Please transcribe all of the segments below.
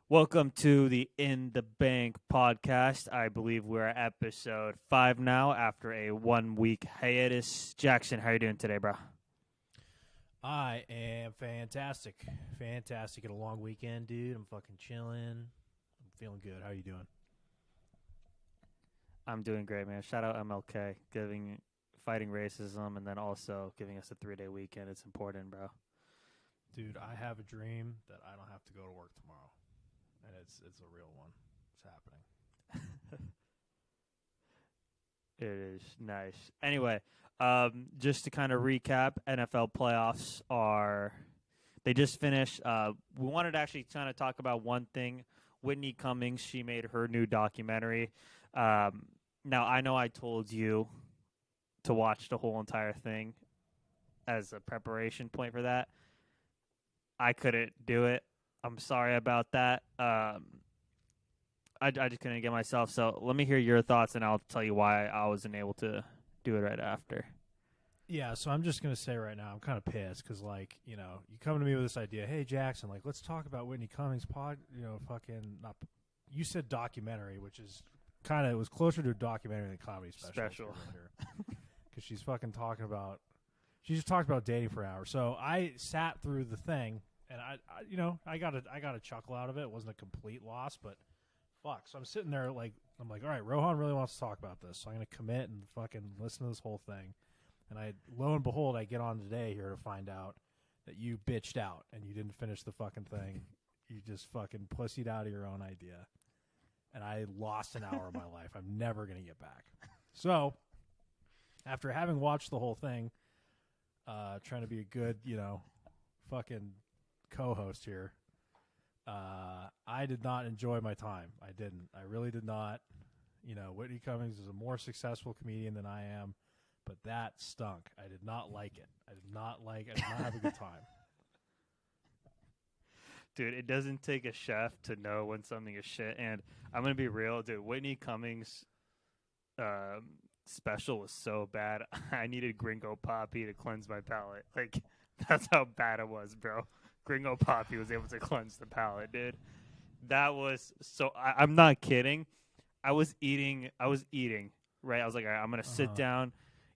Welcome to the In the Bank podcast. I believe we're at episode 5 now after a 1 week hiatus. Jackson, how you doing today, bro? I am fantastic. Fantastic. At a long weekend, dude. I'm fucking chilling. I'm feeling good. How you doing? I'm doing great, man. Shout out MLK, fighting racism and then also giving us a 3-day weekend. It's important, bro. Dude, I have a dream that I don't have to go to work tomorrow. And it's a real one. It's happening. It is nice. Anyway, just to kind of recap, NFL playoffs they just finished. We wanted to actually kind of talk about one thing. Whitney Cummings, she made her new documentary. Now, I know I told you to watch the whole entire thing as a preparation point for that. I couldn't do it. I'm sorry about that. I just couldn't get myself. So let me hear your thoughts, and I'll tell you why I wasn't able to do it right after. Yeah, so I'm just going to say right now, I'm kind of pissed because, you come to me with this idea, hey, Jackson, let's talk about Whitney Cummings' you said documentary, which is it was closer to a documentary than a comedy special. Because she's fucking she just talked about dating for an hour. So I sat through the thing, and I got a chuckle out of it. It wasn't a complete loss, but fuck. So I'm sitting there I'm like, all right, Rohan really wants to talk about this, so I'm going to commit and fucking listen to this whole thing. And lo and behold, I get on today here to find out that you bitched out and you didn't finish the fucking thing. You just fucking pussied out of your own idea. And I lost an hour of my life. I'm never going to get back. So, after having watched the whole thing, trying to be a good, fucking co-host here, I did not enjoy my time. I didn't. I really did not. Whitney Cummings is a more successful comedian than I am, but that stunk. I did not like it. I did not have a good time. Dude, it doesn't take a chef to know when something is shit. And I'm going to be real, dude. Whitney Cummings' special was so bad. I needed Gringo Poppy to cleanse my palate. That's how bad it was, bro. Gringo Poppy was able to cleanse the palate, dude. That was so. I'm not kidding. I was eating, right? I was like, all right, I'm going to sit down,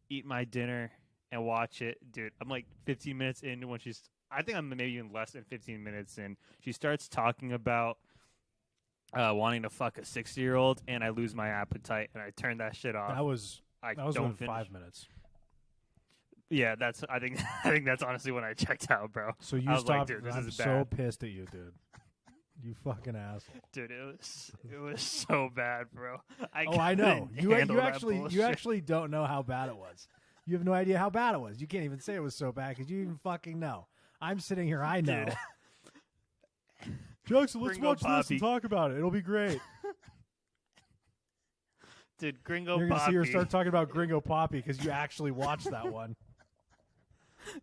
eat my dinner, and watch it. Dude, I'm like 15 minutes in when I think I'm maybe even less than 15 minutes in. She starts talking about wanting to fuck a 60-year-old, and I lose my appetite, and I turn that shit off. That was within 5 minutes. Yeah, I think that's honestly when I checked out, bro. So you I was stopped. like, dude, this I'm is so bad. pissed at you, dude. You fucking asshole. Dude, it was so bad, bro. I know. You actually don't know how bad it was. You have no idea how bad it was. You can't even say it was so bad because you even fucking know. I'm sitting here. I know. Jackson, let's Gringo watch Poppy. this and talk about it. It'll be great. Dude, Gringo You're going to Poppy. see her start talking about Gringo Poppy because you actually watched that one.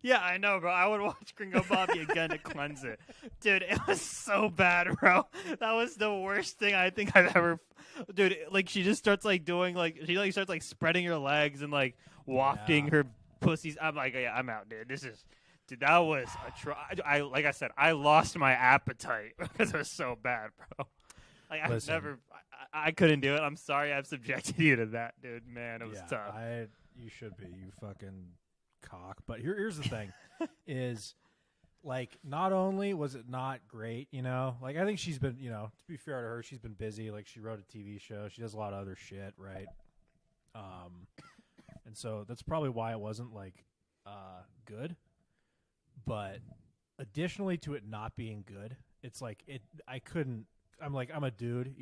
Yeah, I know, bro. I would watch Gringo Poppy again to cleanse it. Dude, it was so bad, bro. That was the worst thing I think I've ever... Dude, she just starts, doing, she, starts, spreading her legs and, wafting her pussies. I'm like, yeah, I'm out, dude. Dude, that was a try. Like I said, I lost my appetite because it was so bad, bro. I couldn't do it. I'm sorry I've subjected you to that, dude. Man, it was tough. You should be. You fucking cock. But here's the thing is, not only was it not great, I think she's been, to be fair to her, she's been busy. She wrote a TV show. She does a lot of other shit, right? And so that's probably why it wasn't, good. But additionally to it not being good, it's I couldn't. I'm a dude,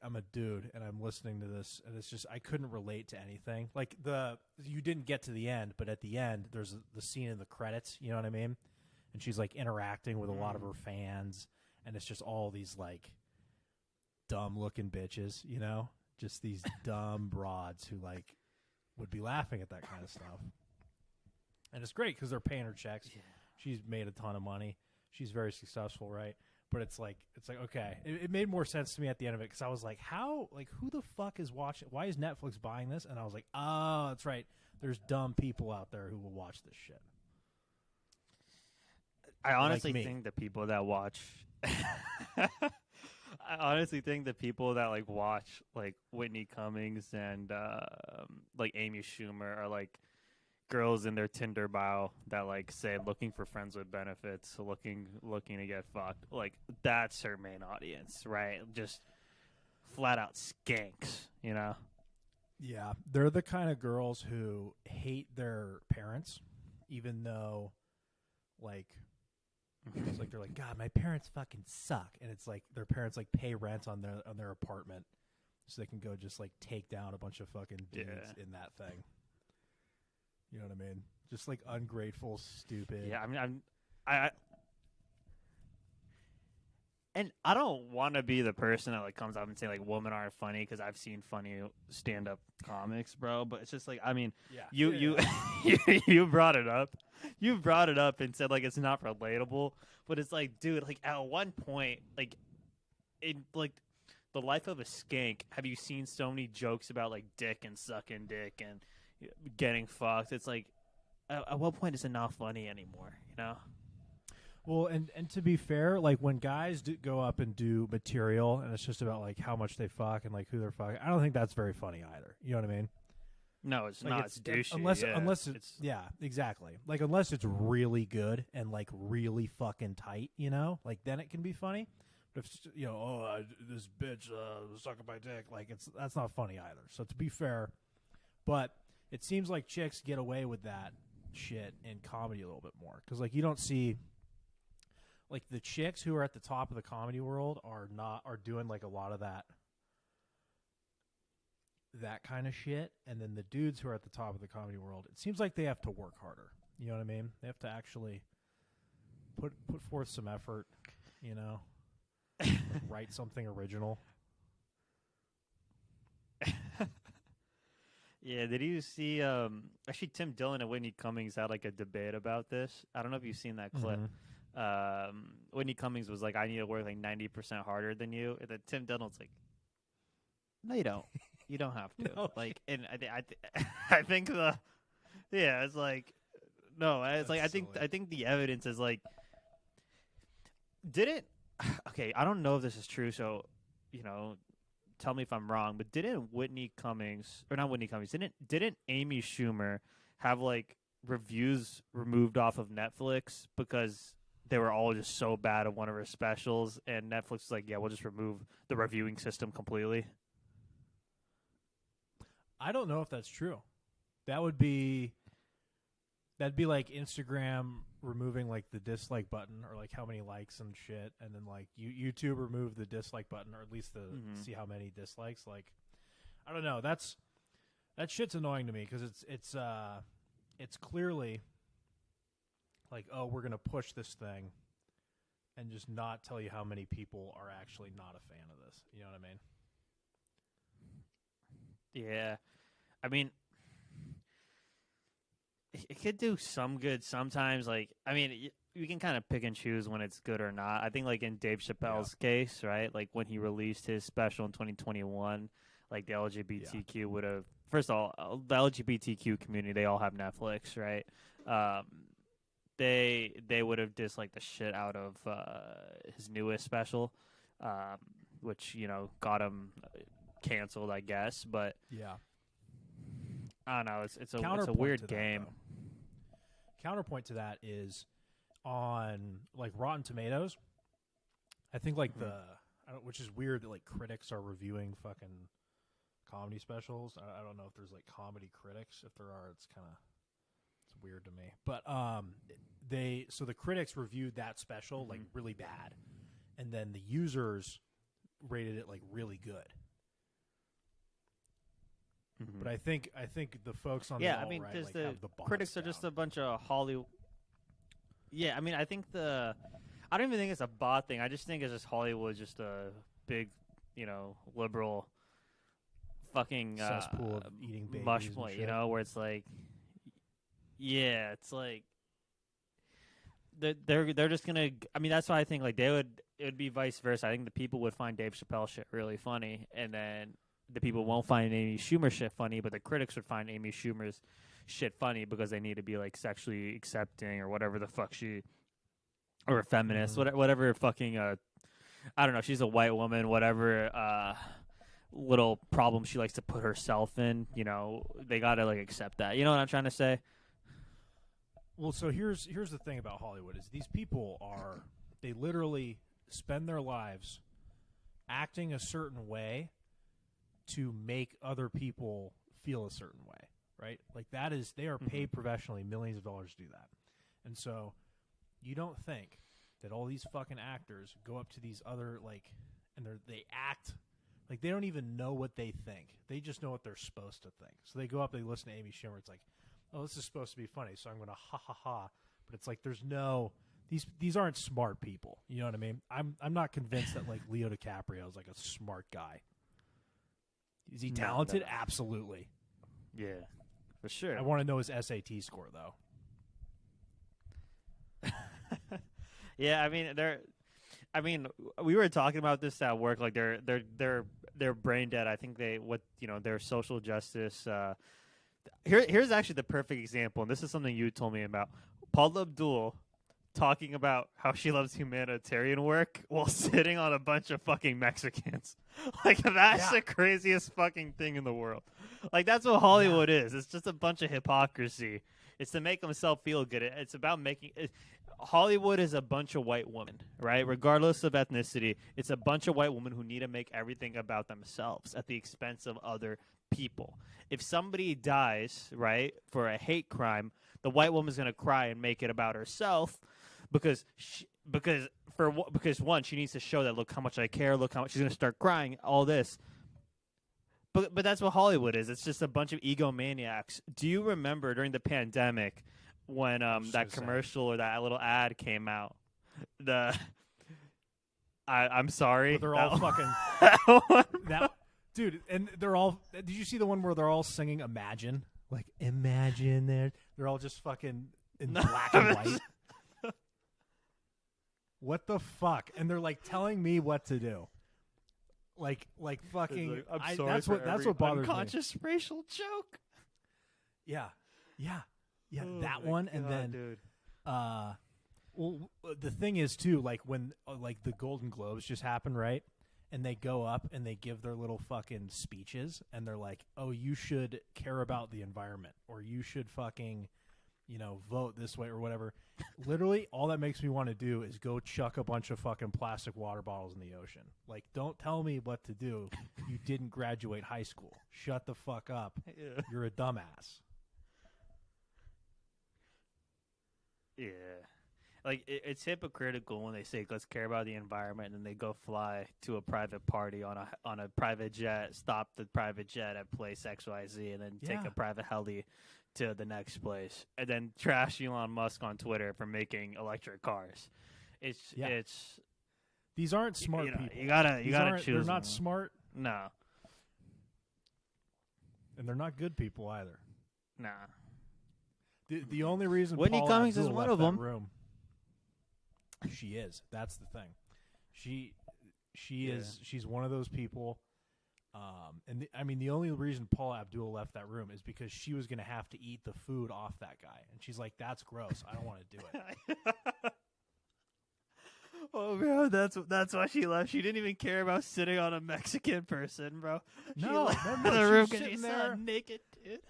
I'm a dude, and I'm listening to this, and it's just I couldn't relate to anything. You didn't get to the end, but at the end there's the scene in the credits. You know what I mean? And she's interacting with a lot of her fans, and it's just all these dumb looking bitches, just these dumb broads who would be laughing at that kind of stuff. And it's great because they're paying her checks. Yeah. She's made a ton of money. She's very successful, right? But it's okay. It made more sense to me at the end of it because I was like, how, who the fuck is watching? Why is Netflix buying this? And I was like, oh, that's right. There's dumb people out there who will watch this shit. I honestly me. think the people that watch. I honestly think the people that like watch like Whitney Cummings and like Amy Schumer are like girls in their Tinder bio that like say looking for friends with benefits, looking to get fucked. Like that's her main audience, right? Just flat out skanks, you know? Yeah, they're the kind of girls who hate their parents, even though, like, it's like they're like, God, my parents fucking suck, and it's like their parents like pay rent on their apartment, so they can go just like take down a bunch of fucking dudes in that thing. You know what I mean? Just like ungrateful, stupid. Yeah, I mean, and I don't want to be the person that like comes up and say like women aren't funny because I've seen funny stand up comics, bro. But it's just like I mean, you you brought it up, and said like it's not relatable, but it's like, dude, like at one point, like in like the life of a skank, have you seen so many jokes about like dick and sucking dick and getting fucked? It's like at what point is it not funny anymore? You know. Well, and to be fair, like when guys go up and do material, and it's just about like how much they fuck and like who they're fucking, I don't think that's very funny either. You know what I mean? No, it's like not. It's douchey. Unless it's yeah, exactly. Like unless it's really good and like really fucking tight, you know, like then it can be funny. But if it's, you know, this bitch sucking my dick, like that's not funny either. So to be fair, but it seems like chicks get away with that shit in comedy a little bit more because like you don't see. Like the chicks who are at the top of the comedy world are doing like a lot of that kind of shit, and then the dudes who are at the top of the comedy world, it seems like they have to work harder. You know what I mean? They have to actually put forth some effort. You know, like write something original. Yeah, did you see? Actually, Tim Dillon and Whitney Cummings had like a debate about this. I don't know if you've seen that clip. Mm-hmm. Whitney Cummings was like, "I need to work like 90% harder than you," and then Tim Dillon's like, "No, you don't. You don't have to." No. Like, and I think it's like, no, it's like I think the evidence is like, okay, I don't know if this is true, so you know, tell me if I'm wrong, but didn't Amy Schumer have like reviews removed off of Netflix because they were all just so bad at one of her specials, and Netflix was like, yeah, we'll just remove the reviewing system completely? I don't know if that's true. That'd be like Instagram removing like the dislike button or like how many likes and shit, and then like YouTube remove the dislike button or at least see how many dislikes. Like, I don't know. That shit's annoying to me because it's clearly like, oh, we're gonna push this thing, and just not tell you how many people are actually not a fan of this. You know what I mean? Yeah, I mean, it could do some good sometimes. Like, I mean, you can kind of pick and choose when it's good or not. I think, like in Dave Chappelle's case, right? Like when he released his special in 2021, like the LGBTQ would have. First of all, the LGBTQ community, they all have Netflix, right? They would have disliked the shit out of his newest special, which got him canceled, I guess. But yeah, I don't know. It's a weird game. Counterpoint to that is on like Rotten Tomatoes. I think like which is weird that like critics are reviewing fucking comedy specials. I don't know if there's like comedy critics. If there are, it's weird to me. But the critics reviewed that special like really bad, and then the users rated it like really good. But I think the folks on the alt-right like, have the bots critics down. are just a bunch of Hollywood. Yeah, I mean, I don't even think it's a bot thing. I just think it's just Hollywood, just a big, liberal fucking cesspool of eating babies mush and point, shit. where it's like, yeah, it's like they're just gonna. I mean, that's why I think like it would be vice versa. I think the people would find Dave Chappelle shit really funny, and then the people won't find Amy Schumer shit funny, but the critics would find Amy Schumer's shit funny because they need to be like sexually accepting or whatever the fuck she or a feminist, whatever fucking I don't know. She's a white woman, whatever little problem she likes to put herself in. They gotta like accept that. You know what I'm trying to say? Well, so here's the thing about Hollywood is these people they literally spend their lives acting a certain way to make other people feel a certain way, right? Like they are paid professionally millions of dollars to do that. And so you don't think that all these fucking actors go up to these other and they act like they don't even know what they think. They just know what they're supposed to think. So they go up, they listen to Amy Schumer. It's like, oh, this is supposed to be funny, so I'm going to ha ha ha. But it's like there's no these aren't smart people. You know what I mean? I'm not convinced that like Leo DiCaprio is like a smart guy. Is he talented? No. Absolutely. Yeah, for sure. I want to know his SAT score though. Yeah, I mean, we were talking about this at work. Like they're brain dead. I think their social justice. Here's actually the perfect example, and this is something you told me about. Paula Abdul talking about how she loves humanitarian work while sitting on a bunch of fucking Mexicans. Like that's the craziest fucking thing in the world. Like that's what Hollywood is. It's just a bunch of hypocrisy. It's to make themselves feel good. It's about making it. Hollywood is a bunch of white women, right? Regardless of ethnicity, it's a bunch of white women who need to make everything about themselves at the expense of other people. If somebody dies, right, for a hate crime, the white woman's going to cry and make it about herself because one, she needs to show that, look how much I care, look how much she's going to start crying, all this. But that's what Hollywood is. It's just a bunch of egomaniacs. Do you remember during the pandemic when that commercial or that little ad came out? I'm sorry. But they're all fucking that, dude, and they're all. Did you see the one where they're all singing "Imagine"? Like imagine they're all just fucking in black and white. What the fuck? And they're like telling me what to do. Like fucking. I'm sorry. That's what bothers me. Unconscious racial joke. Yeah. Oh that one, and then, dude. Well, the thing is too, like when like the Golden Globes just happened, right? And they go up and they give their little fucking speeches, and they're like, "Oh, you should care about the environment, or you should fucking, vote this way or whatever." Literally, all that makes me want to do is go chuck a bunch of fucking plastic water bottles in the ocean. Like, don't tell me what to do. You didn't graduate high school. Shut the fuck up. Yeah. You're a dumbass. Yeah. Like, it's hypocritical when they say, let's care about the environment, and then they go fly to a private party on a private jet, stop the private jet at place XYZ, and then take a private heli to the next place, and then trash Elon Musk on Twitter for making electric cars. It's these aren't smart people. You gotta choose. They're not smart. No. And they're not good people either. Nah. The only reason Whitney Paula Cummings Abdul is one left of them. that room, she is. That's the thing. She is. She's one of those people. And the only reason Paula Abdul left that room is because she was going to have to eat the food off that guy, and she's like, "That's gross. I don't want to do it." Oh, bro, that's why she left. She didn't even care about sitting on a Mexican person, bro. She left the room because she saw a naked dude.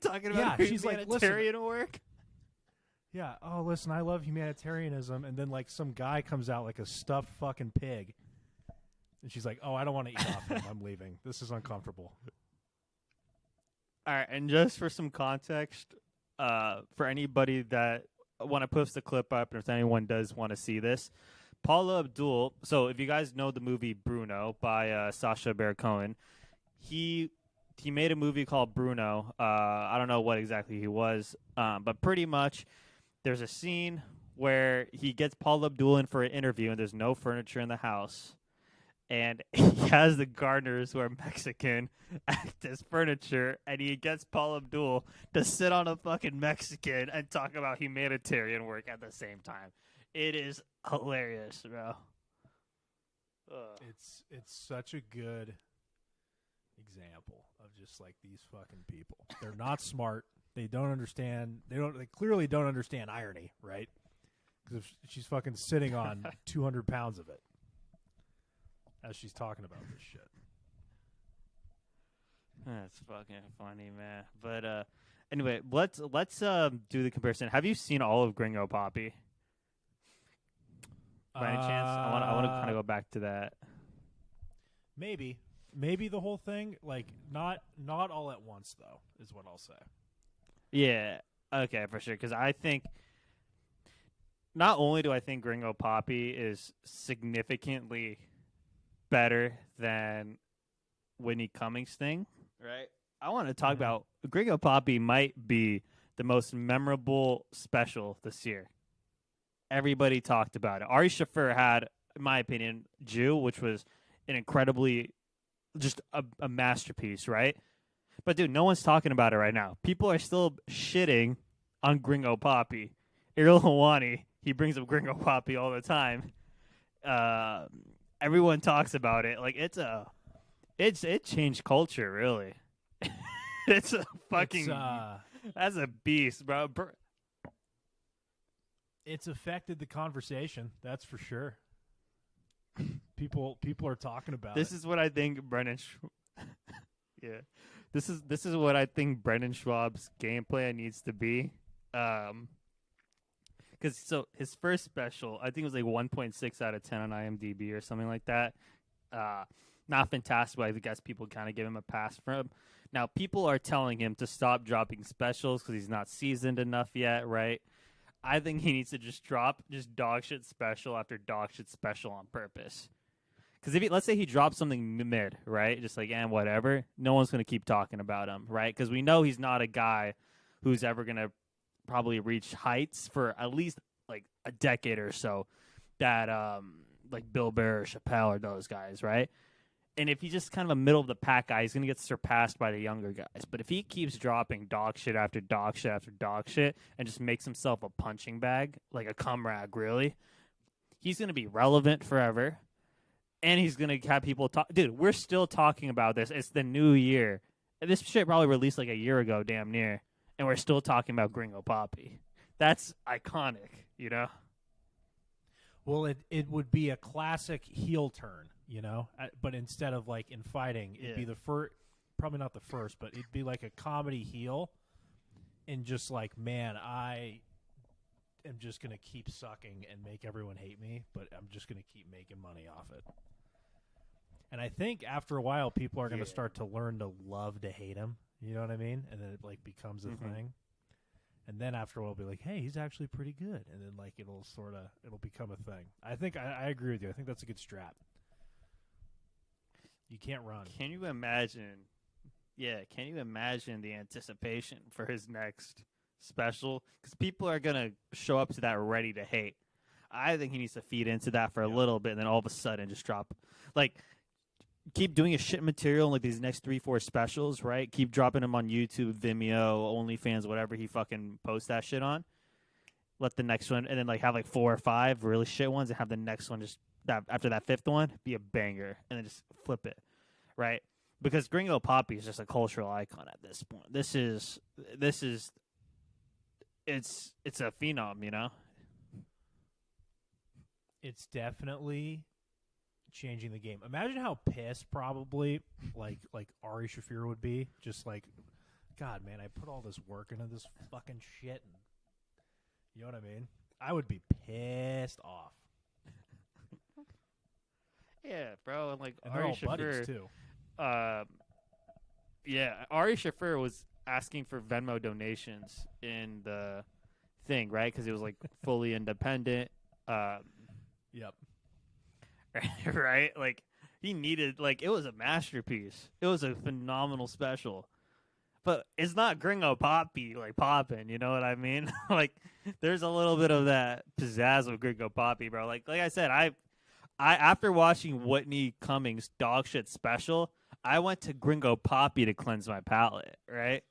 Talking about humanitarian work. Yeah. Oh, listen, I love humanitarianism, and then like some guy comes out like a stuffed fucking pig, and she's like, "Oh, I don't want to eat off him. I'm leaving. This is uncomfortable." All right, and just for some context, for anybody that want to post the clip up, and if anyone does want to see this, Paula Abdul. So, if you guys know the movie Bruno by Sacha Baron Cohen, he made a movie called Bruno. I don't know what exactly he was, but pretty much there's a scene where he gets Paula Abdul in for an interview, and there's no furniture in the house. And he has the gardeners who are Mexican act as furniture, and he gets Paula Abdul to sit on a fucking Mexican and talk about humanitarian work at the same time. It is hilarious, bro. It's such a good example of just like these fucking people. They're not smart. They don't understand. They clearly don't understand irony, right? because she's fucking sitting on 200 pounds of it as she's talking about this shit. That's fucking funny, man. But anyway, let's do the comparison. Have you seen all of Gringo Poppy? By any chance? I want to kind of go back to that. Maybe the whole thing, like not all at once though, is what I'll say. Yeah. Okay, for sure. Because I think not only do I think Gringo Poppy is significantly better than Whitney Cummings' thing, right? I want to talk about Gringo Poppy might be the most memorable special this year. Everybody talked about it. Ari Shaffir had, in my opinion, Jew, which was an incredibly, just a masterpiece, right? But, dude, no one's talking about it right now. People are still shitting on Gringo Poppy. Ariel Helwani, he brings up Gringo Poppy all the time. Everyone talks about it. Like, it changed culture, really. It's a fucking, that's a beast, bro. It's affected the conversation, that's for sure. People are talking about this it. Is what I think Brendan yeah. This is what I think Brendan Schwab's game plan needs to be. Cuz so his first special, I think it was like 1.6 out of 10 on IMDb or something like that. Not fantastic, but I guess people kind of give him a pass for him. Now, people are telling him to stop dropping specials cuz he's not seasoned enough yet, right? I think he needs to just drop just dog shit special after dog shit special on purpose. Because if let's say he drops something mid, right, just like and whatever, no one's gonna keep talking about him, right? Because we know he's not a guy who's ever gonna probably reach heights for at least like a decade or so that like Bill Burr or Chappelle or those guys, right? And if he's just kind of a middle of the pack guy, he's going to get surpassed by the younger guys. But if he keeps dropping dog shit after dog shit after dog shit and just makes himself a punching bag, like a cum rag, really, he's going to be relevant forever. And he's going to have people talk. Dude, we're still talking about this. It's the new year. And this shit probably released like a year ago, damn near. And we're still talking about Gringo Poppy. That's iconic, you know? Well, it would be a classic heel turn. You know, but instead of like in fighting, it'd be the first, probably not the first, but it'd be like a comedy heel, and just like, man, I am just gonna keep sucking and make everyone hate me, but I'm just gonna keep making money off it. And I think after a while, people are gonna start to learn to love to hate him. You know what I mean? And then it like becomes a thing. And then after a while, be like, hey, he's actually pretty good. And then like it'll become a thing. I think I agree with you. I think that's a good strat. You can't run. Can you imagine? Yeah, can you imagine the anticipation for his next special? Because people are going to show up to that ready to hate. I think he needs to feed into that for a little bit and then all of a sudden just drop. Like, keep doing his shit material in like these next 3-4 specials, right? Keep dropping them on YouTube, Vimeo, OnlyFans, whatever he fucking posts that shit on. Let the next one, and then like have like 4 or 5 really shit ones and have the next one just that after that 5th one be a banger and then just flip it, right? Because Gringo Poppy is just a cultural icon at this point. It's a phenom, you know. It's definitely changing the game. Imagine how pissed probably like Ari Shaffir would be. Just like, God, man, I put all this work into this fucking shit, and you know what I mean? I would be pissed off. Yeah, bro, and like and Ari all Shaffir buddies too. Yeah, Ari Shaffir was asking for Venmo donations in the thing, right? Because it was like fully independent. Yep. Right? Like he needed, like it was a masterpiece. It was a phenomenal special. But it's not Gringo Poppy like popping, you know what I mean? Like there's a little bit of that pizzazz with Gringo Poppy, bro. Like I said, I after watching Whitney Cummings' dog shit special, I went to Gringo Poppy to cleanse my palate, right?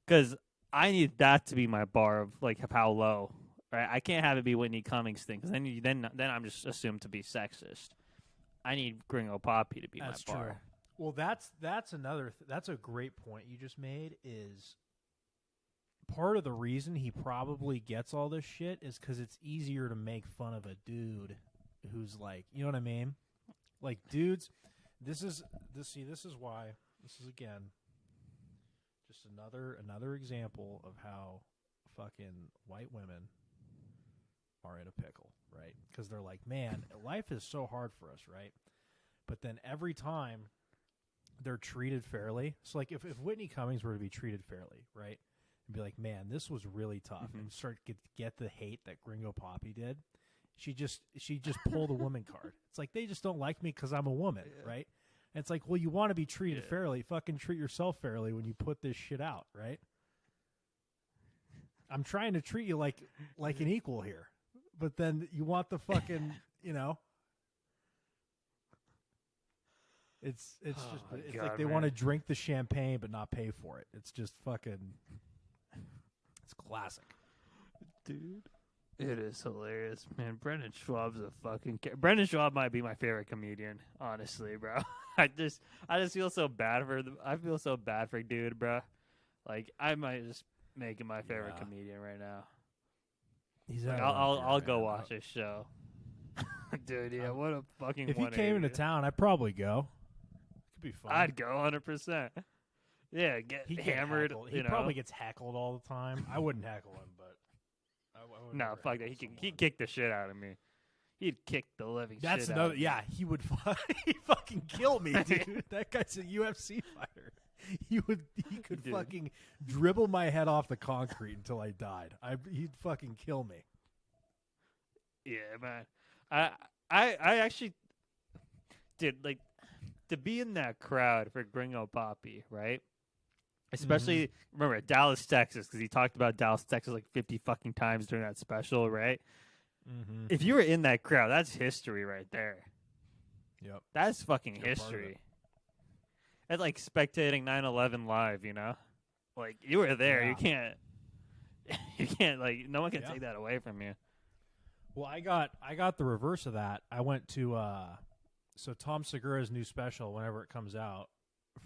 Because I need that to be my bar of like how low, right? I can't have it be Whitney Cummings thing because then I'm just assumed to be sexist. I need Gringo Poppy to be my bar. True. Well, that's another. That's a great point you just made. Is part of the reason he probably gets all this shit is because it's easier to make fun of a dude who's like, you know what I mean? Like dudes, this is why this is again just another example of how fucking white women are in a pickle, right? Because they're like, man, life is so hard for us, right? But then every time they're treated fairly, so like if Whitney Cummings were to be treated fairly, right, and be like, man, this was really tough, and start get the hate that Gringo Poppy did, she just pulled a woman card. It's like they just don't like me because I'm a woman, right? And it's like, well, you want to be treated fairly, fucking treat yourself fairly when you put this shit out, right? I'm trying to treat you like an equal here. But then you want the fucking, you know, it's like they want to drink the champagne but not pay for it. It's just fucking, it's classic, dude. It is hilarious, man. Brendan Schwab's a fucking. Brendan Schwab might be my favorite comedian, honestly, bro. I just feel so bad for I feel so bad for dude, bro. Like I might just make him my favorite comedian right now. He's like, I'll go watch his show. Dude, yeah, what a fucking. If he came into town, I'd probably go. It could be fun. I'd go 100%. Yeah, get hammered. He probably gets heckled all the time. I wouldn't heckle him, but no, fuck that. He'd kick the shit out of me. He'd kick the living shit out of me. That's another. Yeah, he would. He'd fucking kill me, dude. That guy's a UFC fighter. He could fucking dribble my head off the concrete until I died. He'd fucking kill me. Yeah, man. I actually did like to be in that crowd for Gringo Poppy, right? Especially remember Dallas, Texas, because he talked about Dallas, Texas like 50 fucking times during that special, right? Mm-hmm. If you were in that crowd, that's history right there. Yep, that's fucking history. It's like spectating 9/11 live, you know? Like, you were there. Yeah. You can't, like, no one can take that away from you. Well, I got the reverse of that. I went to, so Tom Segura's new special, whenever it comes out,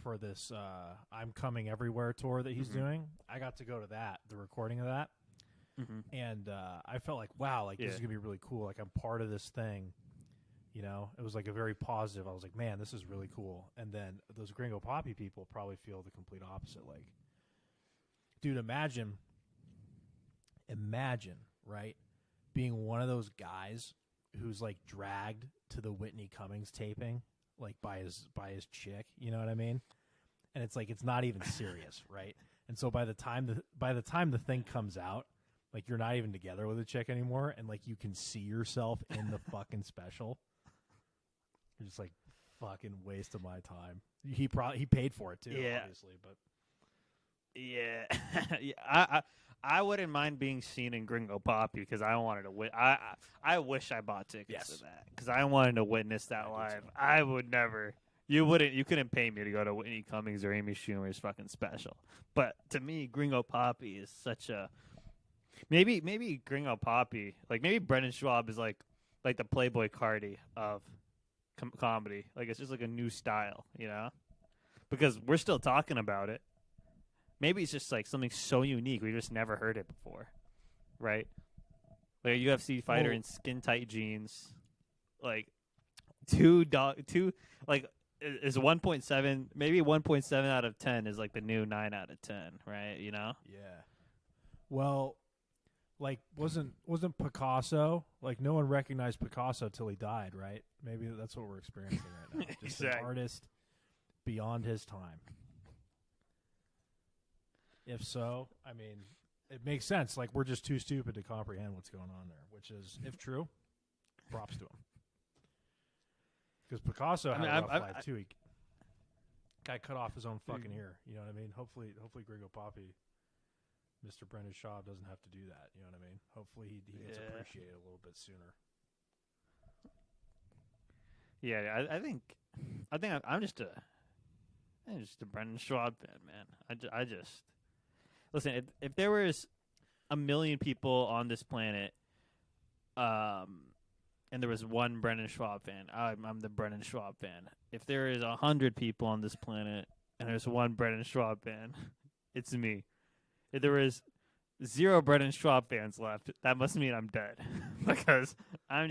for this I'm Coming Everywhere tour that he's doing, I got to go to that, the recording of that. And I felt like, wow, like, this is going to be really cool. Like, I'm part of this thing. You know, it was like a very positive. I was like, man, this is really cool. And then those Gringo Poppy people probably feel the complete opposite. Like, dude, imagine, right, being one of those guys who's like dragged to the Whitney Cummings taping, like by his chick. You know what I mean? And it's like it's not even serious, right? And so by the time the thing comes out, like you're not even together with a chick anymore, and like you can see yourself in the fucking special. You're just like, fucking waste of my time. He paid for it too, obviously, but I wouldn't mind being seen in Gringo Poppy because I wanted to win. I wish I bought tickets to that because I wanted to witness that live. I would never. You couldn't pay me to go to Whitney Cummings or Amy Schumer's fucking special. But to me, Gringo Poppy is such a maybe Gringo Poppy, like maybe Brendan Schwab is like the Playboy Cardi of comedy. Like it's just like a new style, you know? Because we're still talking about it. Maybe it's just like something so unique we just never heard it before, right? Like a UFC fighter in skin tight jeans, like two like is 1.7, maybe 1.7 out of 10 is like the new 9 out of 10, right? You know? Yeah. Well, like wasn't Picasso, like no one recognized Picasso till he died, right? Maybe that's what we're experiencing right now. Just an artist beyond his time. If so, I mean, it makes sense. Like we're just too stupid to comprehend what's going on there, which is, if true, props to him. Because Picasso had a rough life too. He guy cut off his own fucking ear. You know what I mean? Hopefully Gringo Poppy, Mr. Brendan Schaub, doesn't have to do that. You know what I mean? Hopefully he gets appreciated a little bit sooner. Yeah, I think I'm just a Brendan Schaub fan, man. I just listen. If there was 1 million people on this planet, and there was one Brendan Schaub fan, I'm the Brendan Schaub fan. If there is 100 people on this planet and there's one Brendan Schaub fan, it's me. If there is 0 Brendan Schwab fans left. That must mean I'm dead because I'm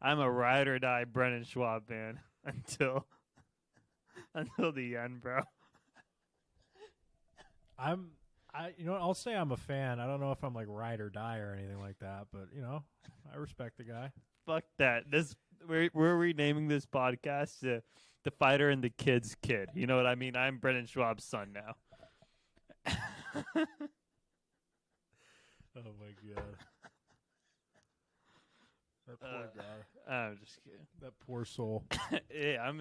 a ride or die Brendan Schwab fan until the end, bro. You know what, I'll say I'm a fan. I don't know if I'm like ride or die or anything like that, but I respect the guy. Fuck that. We're renaming this podcast to The Fighter and the Kid's Kid. You know what I mean? I'm Brendan Schwab's son now. Oh my god. That poor guy. I'm just kidding. That poor soul. Yeah,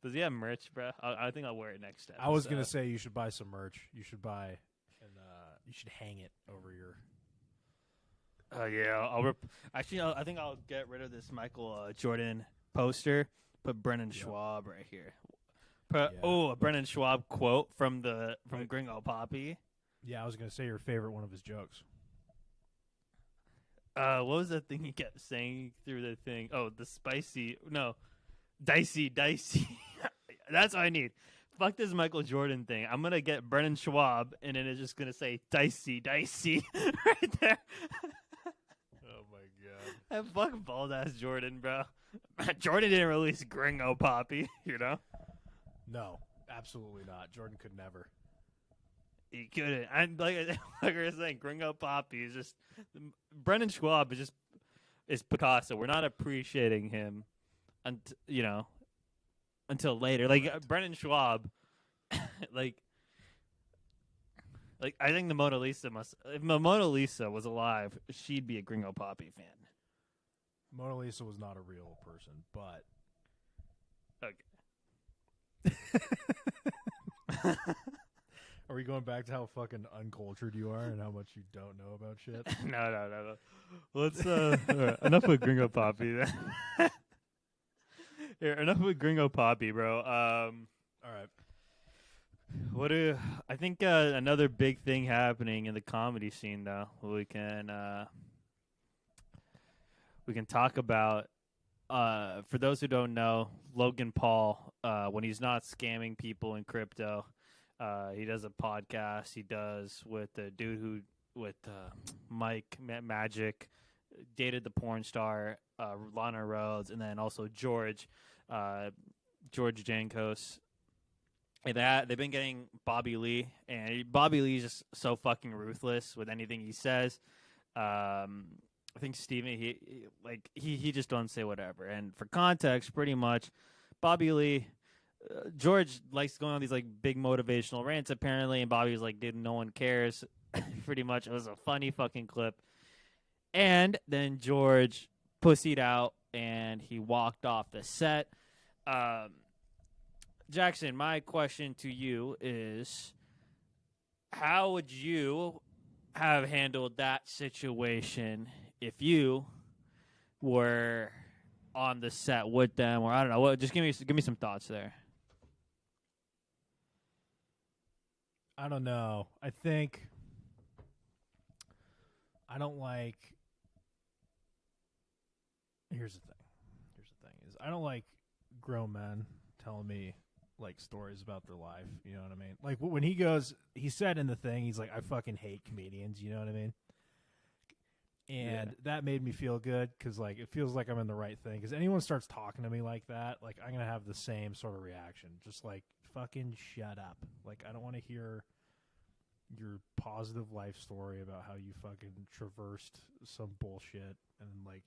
does he have merch, bro? I think I'll wear it next episode. I was gonna say you should buy some merch. You should buy, and you should hang it over your. Oh yeah, I think I'll get rid of this Michael Jordan poster. Put Brendan Schwab right here. A Brendan Schwab quote from Gringo Poppy. Yeah, I was gonna say your favorite one of his jokes. What was that thing he kept saying through the thing? Oh, dicey. That's what I need. Fuck this Michael Jordan thing. I'm gonna get Brendan Schwab, and then it's just gonna say dicey right there. Oh my god. And fuck bald ass Jordan, bro. Jordan didn't release Gringo Poppy, No, absolutely not. Jordan could never. He couldn't. And like I was saying, Gringo Poppy is just Brendan Schwab is Picasso. We're not appreciating him, until later. Like Brendan Schwab, like I think the Mona Lisa if the Mona Lisa was alive, she'd be a Gringo Poppy fan. Mona Lisa was not a real person, but okay. Are we going back to how fucking uncultured you are and how much you don't know about shit? No. Let's enough with Gringo Poppy then. Here, enough with Gringo Poppy, bro. All right. I think another big thing happening in the comedy scene, though, we can talk about. For those who don't know, Logan Paul, when he's not scamming people in crypto, he does a podcast. He does with the dude with Mike Magic, dated the porn star Lana Rhodes, and then also George Jankos. And they've been getting Bobby Lee, and Bobby Lee is just so fucking ruthless with anything he says. I think Steven, he just don't say whatever. And for context, pretty much, Bobby Lee, George likes going on these like big motivational rants apparently, and Bobby's like, dude, no one cares. Pretty much, it was a funny fucking clip. And then George pussied out, and he walked off the set. Jackson, my question to you is, how would you have handled that situation if you were on the set with them, or I don't know? Just give me some thoughts there. I don't know. I think I don't like. Here's the thing. Is I don't like grown men telling me like stories about their life. You know what I mean? Like when he said in the thing, he's like, I fucking hate comedians. You know what I mean? And that made me feel good because like it feels like I'm in the right thing. Because anyone starts talking to me like that, like I'm gonna have the same sort of reaction. Just like fucking shut up. Like I don't want to hear your positive life story about how you fucking traversed some bullshit and like,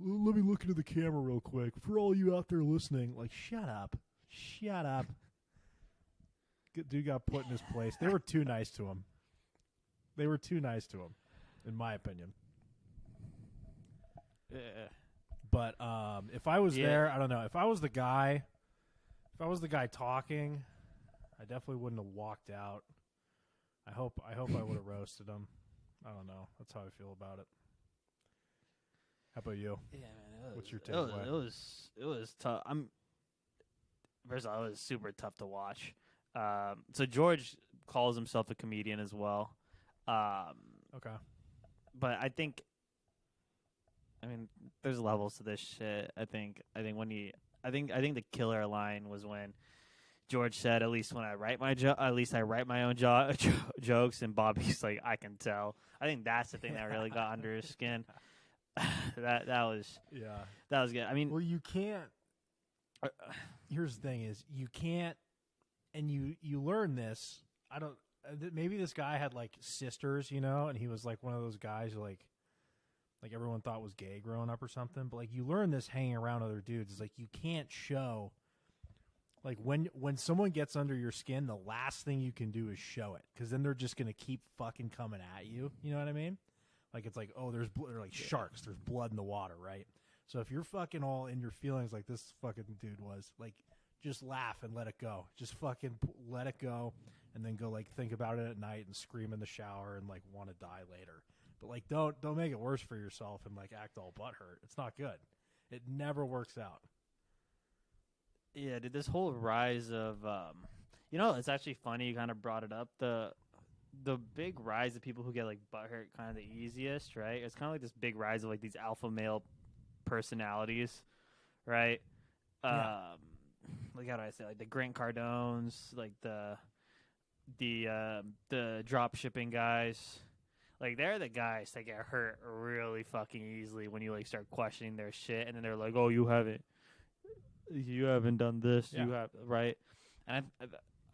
let me look into the camera real quick for all you out there listening. Like shut up. Good dude got put in his place. They were too nice to him. In my opinion. Yeah. But if I was there, I don't know. If I was the guy talking, I definitely wouldn't have walked out. I hope I would have roasted him. I don't know. That's how I feel about it. How about you? Yeah, man. What's your takeaway? It was tough. First of all, it was super tough to watch. So George calls himself a comedian as well. Okay. But I think there's levels to this shit. I think the killer line was when George said, at least when I write my at least I write my own jokes. And Bobby's like, I can tell. I think that's the thing that really got under his skin. that was good. I mean, well, you can't. Here's the thing: is you can't, and you learn this. I don't. Maybe this guy had like sisters, and he was like one of those guys who like everyone thought was gay growing up or something. But like you learn this hanging around other dudes. It's like you can't show. Like when someone gets under your skin, the last thing you can do is show it, because then they're just gonna keep fucking coming at you. You know what I mean? Like it's like, oh, there's like sharks. There's blood in the water, right? So if you're fucking all in your feelings like this fucking dude was, like, just laugh and let it go. Just fucking let it go, and then go like think about it at night and scream in the shower and like want to die later. But like don't make it worse for yourself and like act all butthurt. It's not good. It never works out. Yeah, dude, this whole rise of, it's actually funny you kind of brought it up. The big rise of people who get, like, butthurt kind of the easiest, right? It's kind of like this big rise of, like, these alpha male personalities, right? Yeah. Like, how do I say? Like, the Grant Cardones, like, the drop shipping guys. Like, they're the guys that get hurt really fucking easily when you, like, start questioning their shit. And then they're like, oh, you haven't done this, Yeah. you have, right? And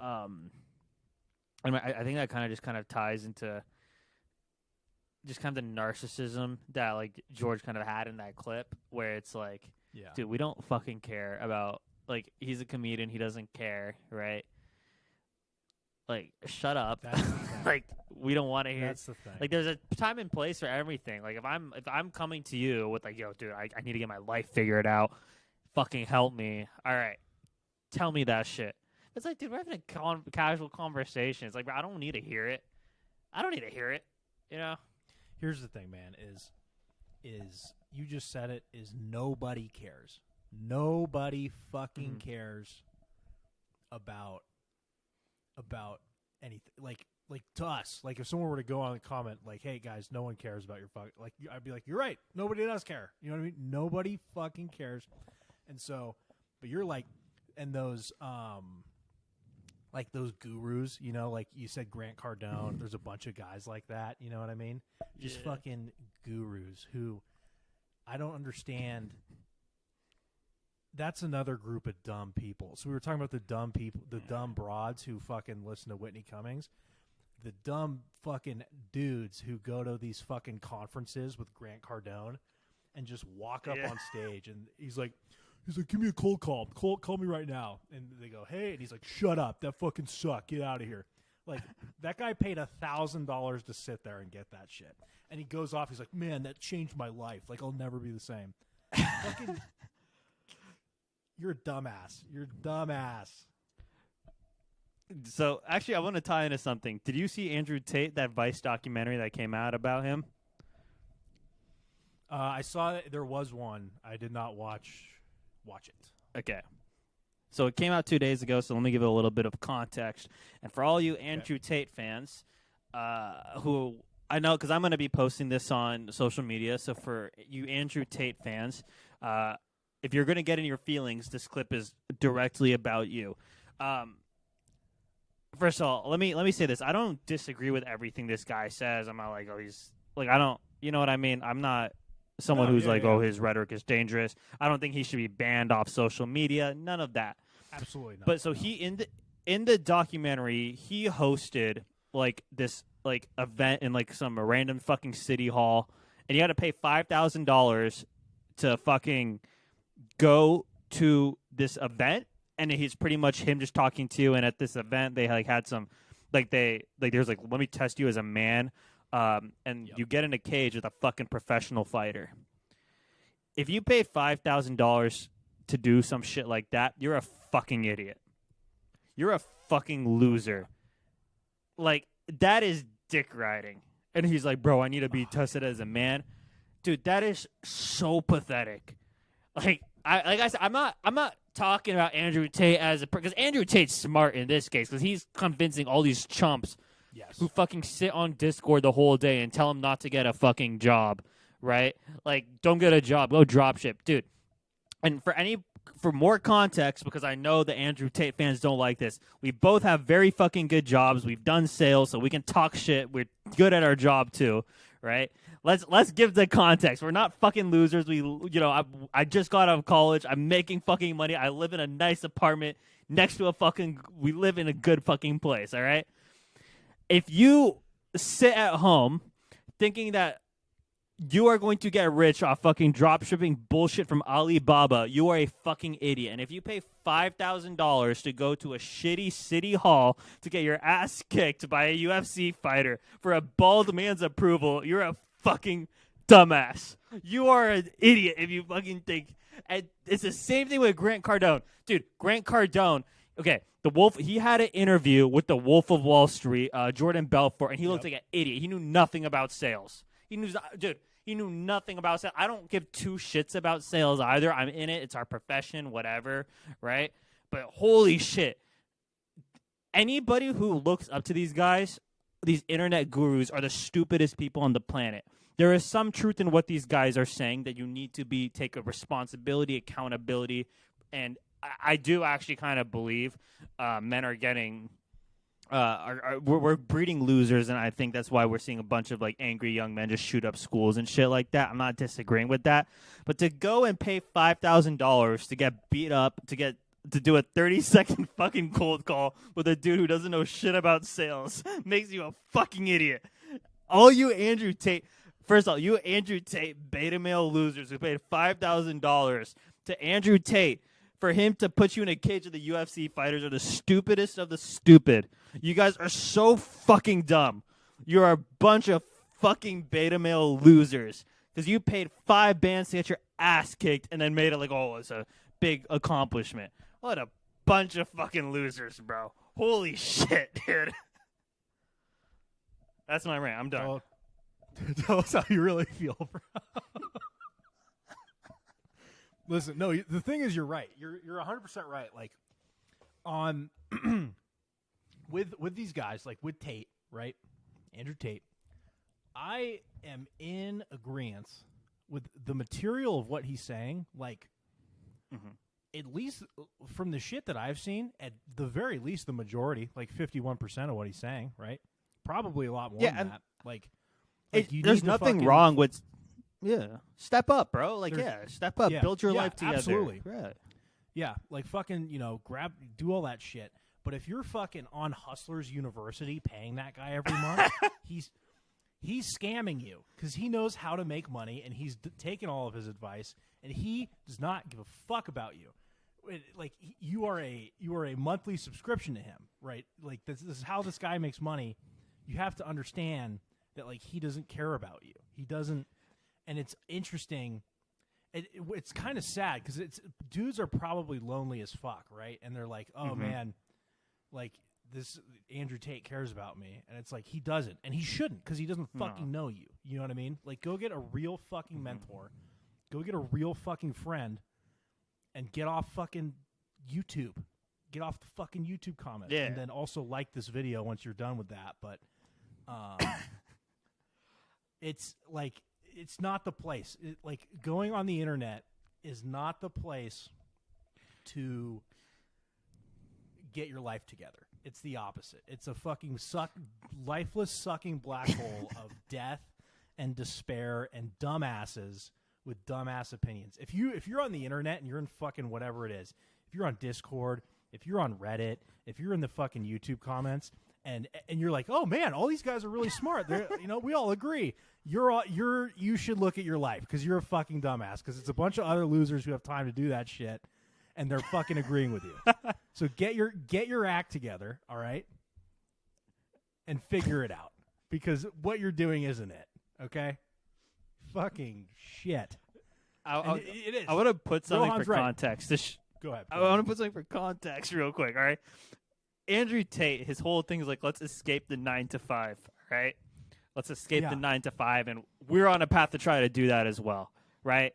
I think that kind of ties into just kind of the narcissism that like George kind of had in that clip, where it's like, dude, we don't fucking care about, like, he's a comedian, he doesn't care, right? Like, shut up. Like, we don't want to hear. That's the thing. Like, there's a time and place for everything. Like, if I'm coming to you with like, yo, dude, I need to get my life figured out. Fucking help me. All right. Tell me that shit. It's like, dude, we're having a casual conversation. It's like, bro, I don't need to hear it. Here's the thing, man, is you just said it, is nobody cares. Nobody fucking cares about anything. Like to us, like if someone were to go on and comment like, hey guys, no one cares about your fucking, like, I'd be like, you're right. Nobody does care. You know what I mean? Nobody fucking cares. And so, but you're like, and those, like those gurus, like you said, Grant Cardone, there's a bunch of guys like that, you know what I mean? Just fucking gurus who I don't understand. That's another group of dumb people. So we were talking about the dumb people, the dumb broads who fucking listen to Whitney Cummings. The dumb fucking dudes who go to these fucking conferences with Grant Cardone and just walk up on stage, and he's like, give me a cold call. Call me right now. And they go, hey, and he's like, shut up. That fucking sucked. Get out of here. Like, that guy paid $1,000 to sit there and get that shit. And he goes off. He's like, man, that changed my life. Like, I'll never be the same. Fucking, you're a dumbass. You're a dumbass. So, actually, I want to tie into something. Did you see Andrew Tate, that Vice documentary that came out about him? I saw that there was one. I did not watch it. Okay. So it came out 2 days ago, so let me give it a little bit of context. And for all you Andrew Tate fans, who I know, because I'm going to be posting this on social media, so for you Andrew Tate fans, if you're going to get in your feelings, this clip is directly about you. First of all, let me say this. I don't disagree with everything this guy says. I'm not like, oh, he's like, I don't, you know what I mean? I'm not someone who's oh, his rhetoric is dangerous. I don't think he should be banned off social media. None of that. Absolutely not. But so he in the documentary, he hosted like this like event in like some random fucking city hall, and you had to pay $5,000 to fucking go to this event, and he's pretty much him just talking to you. And at this event, they like had some there's like, let me test you as a man. And you get in a cage with a fucking professional fighter. If you pay $5,000 to do some shit like that, you're a fucking idiot. You're a fucking loser. Like, that is dick riding. And he's like, bro, I need to be tested as a man. Dude, that is so pathetic. Like I said, I'm not talking about Andrew Tate as because Andrew Tate's smart in this case because he's convincing all these chumps who fucking sit on Discord the whole day and tell him not to get a fucking job, right? Like, don't get a job, go dropship, dude. And for any for more context, because I know the Andrew Tate fans don't like this, we both have very fucking good jobs. We've done sales, so we can talk shit. We're good at our job too, right? Let's give the context. We're not fucking losers. I just got out of college. I'm making fucking money. I live in a nice apartment next to we live in a good fucking place, all right? If you sit at home thinking that you are going to get rich off fucking drop shipping bullshit from Alibaba, you are a fucking idiot. And if you pay $5,000 to go to a shitty city hall to get your ass kicked by a UFC fighter for a bald man's approval, you're a fucking dumbass. You are an idiot if you fucking think. And it's the same thing with Grant Cardone. Dude, Grant Cardone, okay, the Wolf, he had an interview with the Wolf of Wall Street, Jordan Belfort, and he looked like an idiot. He knew nothing about sales. He knew nothing about sales. I don't give two shits about sales either. I'm in it. It's our profession, whatever, right? But holy shit. Anybody who looks up to these guys, these internet gurus, are the stupidest people on the planet. There is some truth in what these guys are saying, that you need to take a responsibility, accountability, and I do actually kind of believe men are getting we're breeding losers, and I think that's why we're seeing a bunch of like angry young men just shoot up schools and shit like that. I'm not disagreeing with that, but to go and pay $5,000 to get beat up, to do a 30-second fucking cold call with a dude who doesn't know shit about sales makes you a fucking idiot. All you Andrew Tate, first of all, you Andrew Tate beta male losers who paid $5,000 to Andrew Tate for him to put you in a cage of the UFC fighters are the stupidest of the stupid. You guys are so fucking dumb. You're a bunch of fucking beta male losers because you paid 5 bands to get your ass kicked and then made it like, oh, it's a big accomplishment. What a bunch of fucking losers, bro. Holy shit, dude. That's my rant. I'm done. Tell us how you really feel, bro. Listen, no, the thing is, you're right. You're 100% right. Like, on with these guys, like with Tate, right? Andrew Tate, I am in agreement with the material of what he's saying. Like, at least from the shit that I've seen, at the very least, the majority, like 51% of what he's saying, right? Probably a lot more than that. Like there's nothing wrong with. Yeah, step up, bro. Like, step up, build your life together. Absolutely. Right. Yeah, like fucking, do all that shit. But if you're fucking on Hustlers University paying that guy every month, he's scamming you because he knows how to make money and he's taken all of his advice and he does not give a fuck about you. Like, you are a monthly subscription to him, right? Like, this is how this guy makes money. You have to understand that, like, he doesn't care about you. He doesn't. And it's interesting. It's kind of sad because dudes are probably lonely as fuck, right? And they're like, oh, man, like, this Andrew Tate cares about me. And it's like, he doesn't. And he shouldn't because he doesn't fucking know you. You know what I mean? Like, go get a real fucking mentor. Go get a real fucking friend and get off fucking YouTube. Get off the fucking YouTube comments. Yeah. And then also like this video once you're done with that. But it's like... It's not the place. Like, going on the internet is not the place to get your life together. It's the opposite. It's a fucking lifeless, sucking black hole of death and despair and dumbasses with dumbass opinions. If you're on the internet and you're in fucking whatever it is, if you're on Discord, if you're on Reddit, if you're in the fucking YouTube comments, and you're like, oh man, all these guys are really smart. They're, we all agree. You should look at your life because you're a fucking dumbass because it's a bunch of other losers who have time to do that shit, and they're fucking agreeing with you. So get your act together, all right, and figure it out because what you're doing isn't it, okay? Fucking shit. It is. I want to put something Rohan's for right. context. Go ahead. I want to put something for context real quick, all right? Andrew Tate, his whole thing is like, let's escape the 9 to 5, right? Let's escape the 9 to 5, and we're on a path to try to do that as well, right?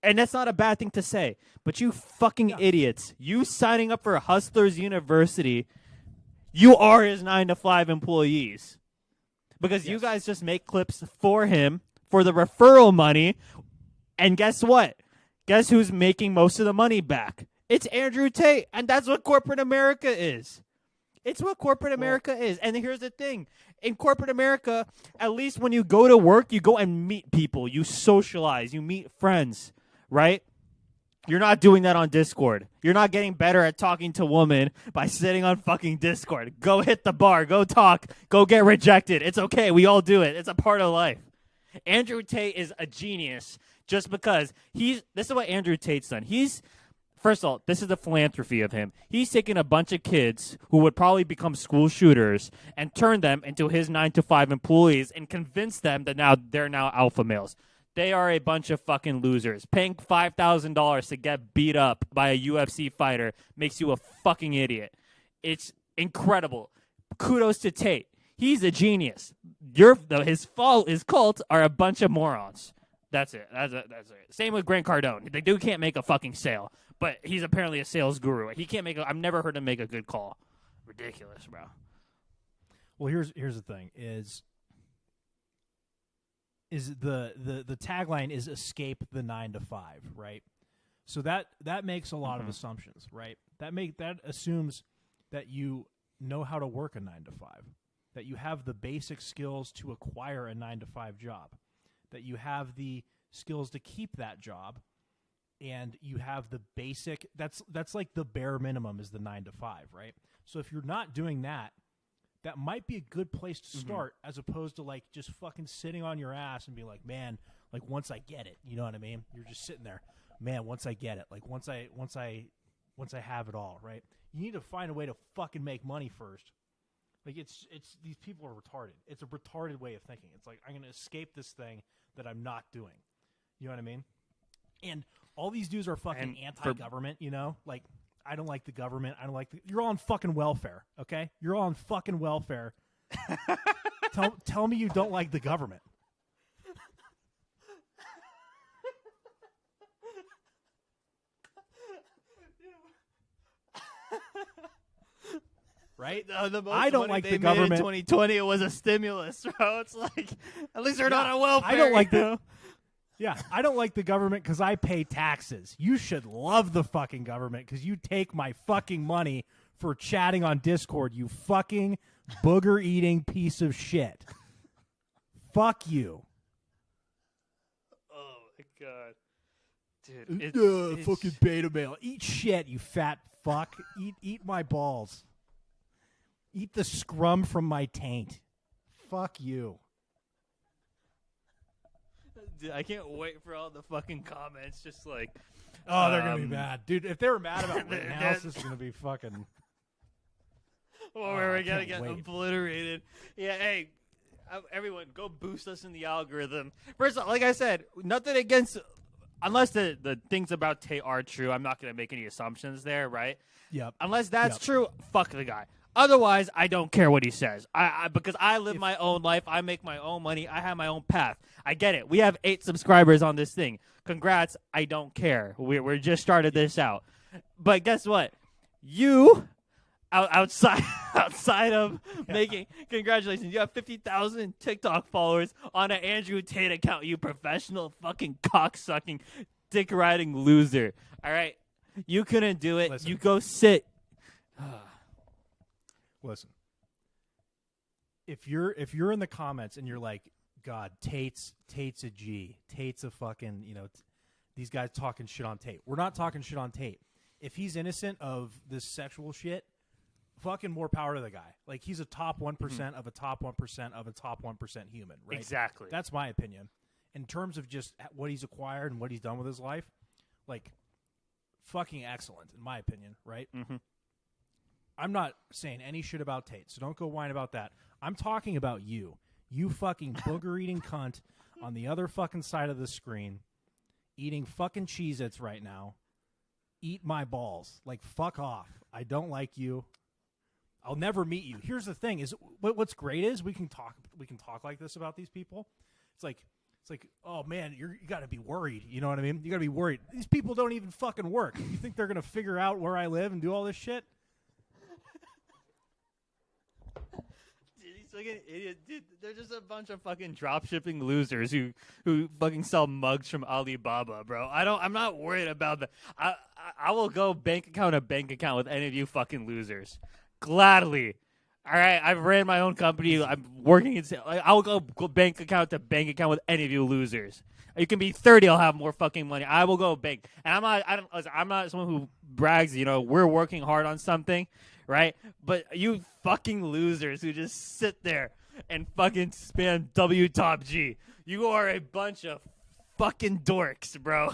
And that's not a bad thing to say, but you fucking idiots, you signing up for Hustlers University, you are his 9 to 5 employees because you guys just make clips for him for the referral money, and guess what? Guess who's making most of the money back? It's Andrew Tate, and that's what corporate America is. It's what corporate America is. And here's the thing. In corporate America, at least when you go to work, you go and meet people. You socialize. You meet friends, right? You're not doing that on Discord. You're not getting better at talking to women by sitting on fucking Discord. Go hit the bar. Go talk. Go get rejected. It's okay. We all do it. It's a part of life. Andrew Tate is a genius just because this is what Andrew Tate's done. First of all, this is the philanthropy of him. He's taken a bunch of kids who would probably become school shooters and turned them into his 9-to-5 employees and convinced them that they're now alpha males. They are a bunch of fucking losers. Paying $5,000 to get beat up by a UFC fighter makes you a fucking idiot. It's incredible. Kudos to Tate. He's a genius. His cult are a bunch of morons. That's it. That's it. Same with Grant Cardone. The dude can't make a fucking sale, but he's apparently a sales guru. He can't make I've never heard him make a good call. Ridiculous, bro. Well, here's the thing: is the tagline is escape the 9-to-5, right? So that makes a lot of assumptions, right? That assumes that you know how to work a 9-to-5, that you have the basic skills to acquire a 9-to-5 job, that you have the skills to keep that job, and you have the basic. That's like the bare minimum is the 9-to-5, right? So if you're not doing that, that might be a good place to start, as opposed to like just fucking sitting on your ass and being like, man, like once I get it, you know what I mean? You're just sitting there, man. Once I get it, like once I have it all, right? You need to find a way to fucking make money first. Like it's these people are retarded. It's a retarded way of thinking. It's like I'm gonna escape this thing that I'm not doing. You know what I mean? And all these dudes are fucking anti-government. You know, like. I don't like the government. You're all on fucking welfare, okay? You're all on fucking welfare. Tell me you don't like the government. Right? I don't like the government. In 2020, it was a stimulus, bro. It's like, at least they're not on welfare. I don't like the. Yeah, I don't like the government because I pay taxes. You should love the fucking government because you take my fucking money for chatting on Discord, you fucking booger-eating piece of shit. Fuck you. Oh, my God. Dude, fucking beta male. Eat shit, you fat fuck. Eat my balls. Eat the scrum from my taint. Fuck you. Dude, I can't wait for all the fucking comments. Just like, oh, they're gonna be mad, dude. If they were mad about Rittenhouse, this is gonna be fucking. Well, we're gonna get obliterated. Yeah, hey, everyone, go boost us in the algorithm. First of all, like I said, nothing against, unless the things about Tate are true. I'm not gonna make any assumptions there, right? Yep. Unless that's true, fuck the guy. Otherwise, I don't care what he says. Because I live my own life. I make my own money. I have my own path. I get it. We have 8 subscribers on this thing. Congrats. I don't care. We're just started this out. But guess what? You, outside of making, congratulations. You have 50,000 TikTok followers on an Andrew Tate account. You professional fucking cocksucking, dick-riding loser. All right? You couldn't do it. Listen. You go sit. Listen, if you're in the comments and you're like, God, Tate's a G, Tate's a fucking, these guys talking shit on Tate. We're not talking shit on Tate. If he's innocent of this sexual shit, fucking more power to the guy. Like he's a top 1% of a top 1% of a top 1% human, right? Exactly. That's my opinion. In terms of just what he's acquired and what he's done with his life, like fucking excellent in my opinion, right? Mm-hmm. I'm not saying any shit about Tate, so don't go whine about that. I'm talking about you. You fucking booger-eating cunt on the other fucking side of the screen eating fucking Cheez-Its right now. Eat my balls. Like, fuck off. I don't like you. I'll never meet you. Here's the thing: is what's great is we can talk like this about these people. It's like, oh man, you got to be worried. You know what I mean? You got to be worried. These people don't even fucking work. You think they're gonna figure out where I live and do all this shit? like an idiot, dude. They're just a bunch of fucking drop shipping losers who fucking sell mugs from Alibaba, bro. I'm not worried about the. I will go bank account to bank account with any of you fucking losers, gladly. All right, I've ran my own company. I'm working in. I will go bank account to bank account with any of you losers. You can be 30. I'll have more fucking money. I will go bank. And I'm not someone who brags. We're working hard on something, right? But you fucking losers who just sit there and fucking spam W top G. You are a bunch of fucking dorks, bro.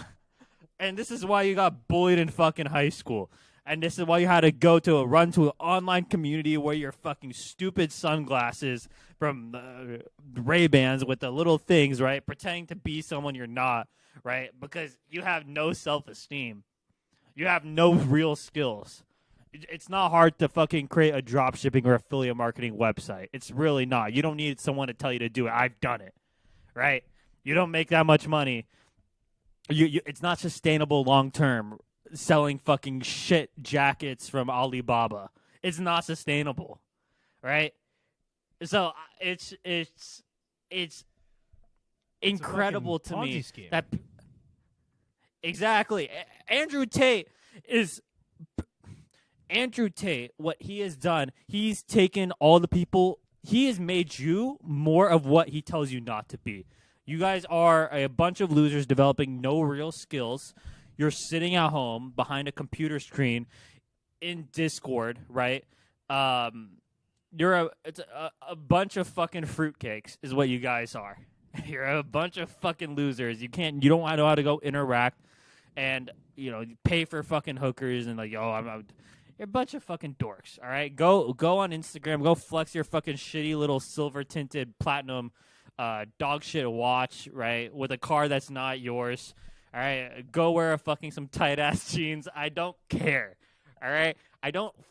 And this is why you got bullied in fucking high school. And this is why you had to run to an online community where your fucking stupid sunglasses from Ray-Bans with the little things, right? Pretending to be someone you're not, right? Because you have no self-esteem. You have no real skills. It's not hard to fucking create a drop shipping or affiliate marketing website. It's really not. You don't need someone to tell you to do it. I've done it, right? You don't make that much money. It's not sustainable long-term. Selling fucking shit jackets from Alibaba. It's not sustainable, right? So it's incredible to me scheme. that exactly Andrew Tate. What he has done, he's taken all the people. He has made you more of what he tells you not to be. You guys are a bunch of losers developing no real skills. You're sitting at home behind a computer screen in Discord, right? You're a bunch of fucking fruitcakes is what you guys are. You're a bunch of fucking losers. You don't know how to go interact and, you pay for fucking hookers and you're a bunch of fucking dorks, all right? Go on Instagram. Go flex your fucking shitty little silver-tinted platinum dog shit watch, right, with a car that's not yours. All right, go wear some tight ass jeans. I don't care. All right,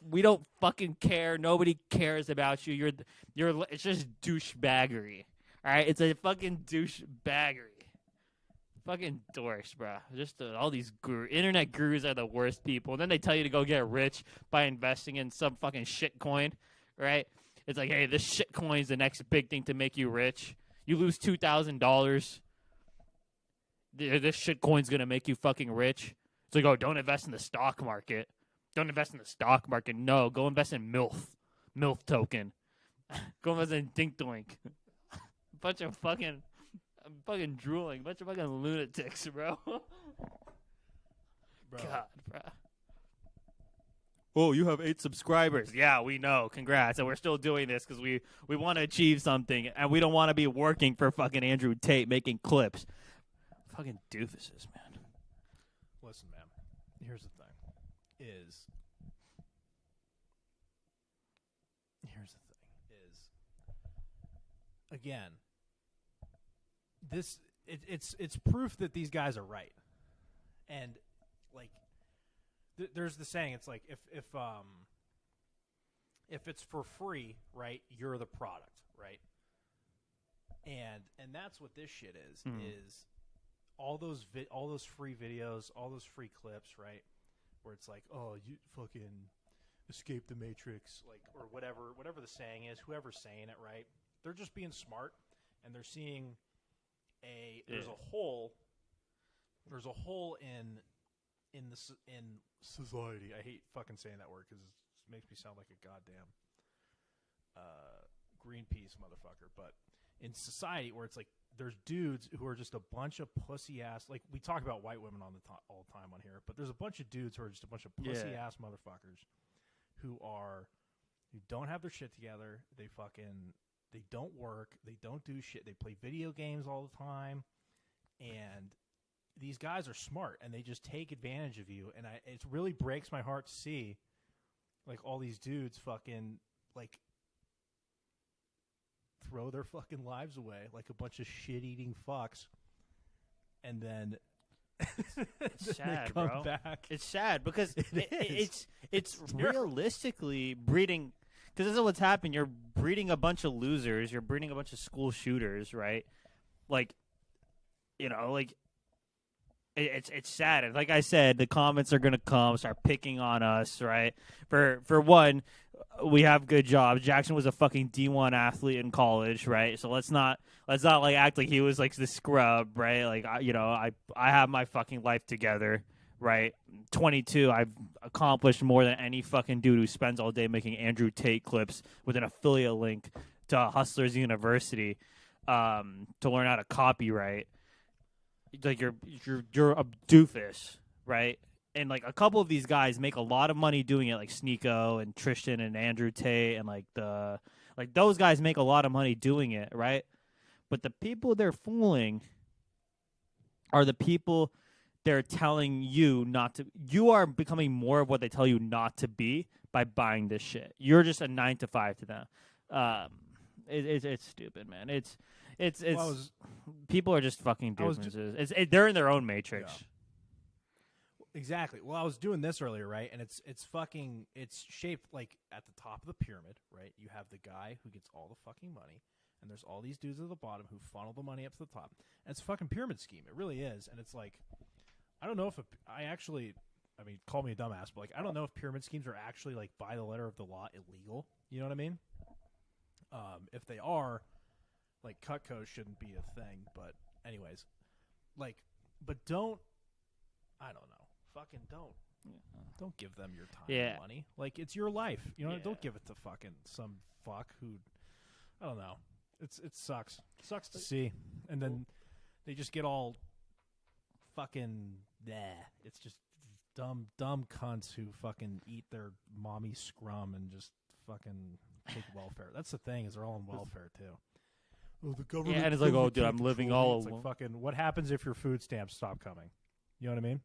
we don't fucking care. Nobody cares about you. It's just douchebaggery. All right, it's a fucking douchebaggery. Fucking dorks, bro. Just all these internet gurus are the worst people. And then they tell you to go get rich by investing in some fucking shit coin, right? It's like, hey, this shit coin's the next big thing to make you rich. You lose $2,000. This shit coin's going to make you fucking rich. It's like, oh, don't invest in the stock market. Don't invest in the stock market. No, go invest in MILF. MILF token. Go invest in Dink Doink. Bunch of fucking drooling. Bunch of fucking lunatics, bro. God, bro. Oh, you have 8 subscribers. Yeah, we know. Congrats. And we're still doing this because we want to achieve something. And we don't want to be working for fucking Andrew Tate making clips. Fucking doofuses, man. Listen, man. Here's the thing. Again, it's proof that these guys are right. And there's the saying. It's like if it's for free, right? You're the product, right? And that's what this shit is. Mm. Is all those free videos, all those free clips, right? Where it's like, oh, you fucking escape the matrix, or whatever the saying is, whoever's saying it, right? They're just being smart, and they're seeing there's a hole in society. I hate fucking saying that word because it makes me sound like a goddamn Greenpeace motherfucker. But in society, where it's like there's dudes who are just a bunch of pussy ass. Like we talk about white women all the time on here, but there's a bunch of dudes who are just a bunch of pussy ass motherfuckers who don't have their shit together. They don't work. They don't do shit. They play video games all the time, and these guys are smart, and they just take advantage of you. And it really breaks my heart to see, all these dudes fucking throw their fucking lives away like a bunch of shit-eating fucks, and then it's sad, they come bro. back. It's sad because it's realistically breeding. Because this is what's happening. You're breeding a bunch of losers. You're breeding a bunch of school shooters, right? It's it's sad. And like I said, the comments are gonna come, start picking on us, right? For one, we have good jobs. Jackson was a fucking D1 athlete in college, right? So let's not like act like he was like the scrub, right? Like I have my fucking life together, right? 22, I've accomplished more than any fucking dude who spends all day making Andrew Tate clips with an affiliate link to Hustlers University to learn how to copyright. Like you're a doofus, right? And like a couple of these guys make a lot of money doing it, like Sneeko and Tristan and Andrew Tate, and like those guys make a lot of money doing it, right? But the people they're fooling are the people they're telling you not to. You are becoming more of what they tell you not to be by buying this shit. You're just a 9 to 5 to them. It's stupid, man. It's people are just fucking doofuses. They're in their own matrix. Yeah. Exactly. Well, I was doing this earlier, right? And it's shaped like at the top of the pyramid, right? You have the guy who gets all the fucking money, and there's all these dudes at the bottom who funnel the money up to the top. And it's a fucking pyramid scheme. It really is. And it's like, I don't know if call me a dumbass, but like, I don't know if pyramid schemes are actually like by the letter of the law illegal. You know what I mean? If they are, like, Cutco shouldn't be a thing. But anyways, like, but don't, I don't know. Fucking don't give them your time and money. Like, it's your life. You know, don't give it to fucking some fuck who, I don't know. It sucks. It sucks to see. And then they just get all fucking, it's just dumb cunts who fucking eat their mommy scrum and just fucking take welfare. That's the thing, is they're all on welfare too. Oh, the government. Yeah, and it's like, oh, dude, I'm living all alone. It's like fucking, what happens if your food stamps stop coming? You know what I mean?